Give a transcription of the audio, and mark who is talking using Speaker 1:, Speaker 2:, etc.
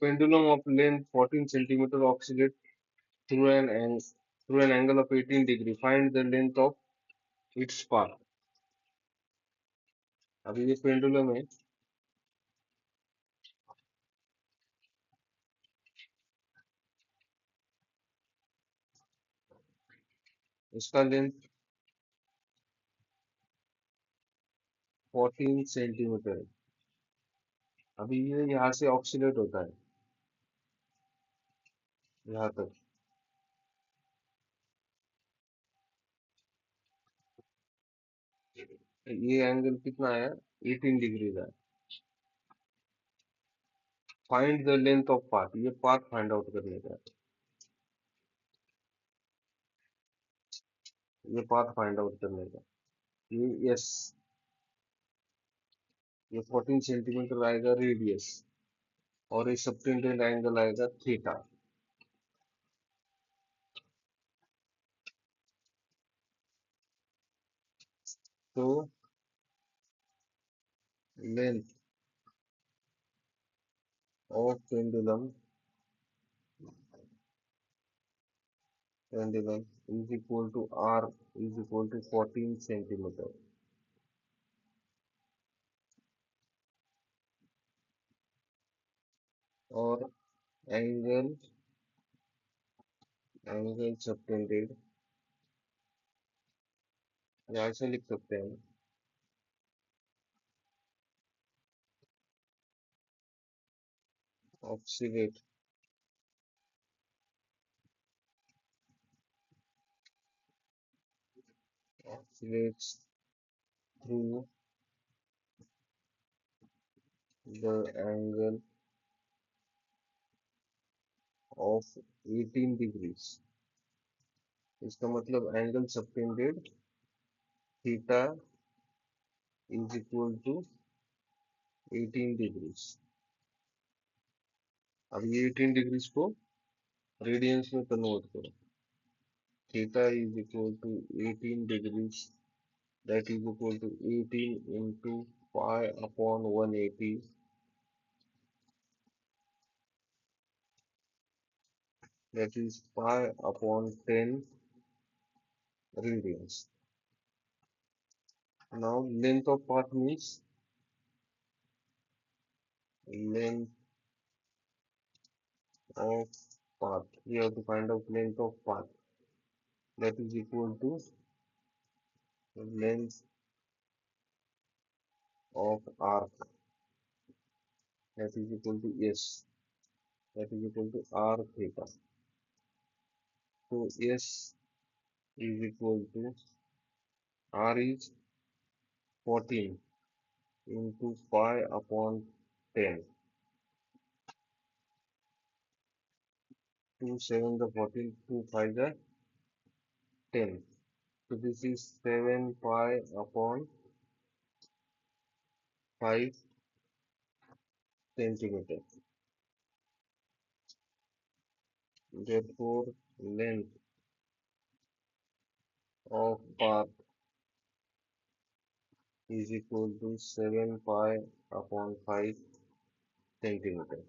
Speaker 1: Pendulum of length 14 centimeter oscillate through through an angle of 18 degree. Find the length of its path. अभी ये pendulum है, इसका length 14 centimetre है। अभी ये यहाँ से ऑक्सीलेट होता है यहाँ तक। ये एंगल कितना आया? 18 डिग्री का। Find the length of path, ये पाथ फाइंड आउट करने का है। ये पाथ फाइंड आउट करने का। ये यस, ये 14 सेंटीमीटर आएगा रेडियस, और ये सबटेंडेंट एंगल आएगा थीटा। तो length of pendulum is equal to R is equal to 14 centimeter, और एंगल एंगल सबटेंडेड, या ऐसे लिख सकते हैं, oscillate oscillates through the angle of 18 degrees। इसका मतलब angle subtended theta is equal to 18 degrees. अब ये 18 डिग्रीज को रेडियंस में कन्वर्ट करो। Theta is equal to 18 degrees, that is equal to 18 into pi upon 180, that is pi upon 10 radians. Now length of path means length of path. We have to find out length of path, that is equal to length of arc, that is equal to S, that is equal to R theta. So S is equal to R is 14 into pi upon 10. 2 7 the 14, 2 5 the 10. So this is 7 pi upon 5 centimeter. Therefore, length of path is equal to 7 pi upon 5 centimeter.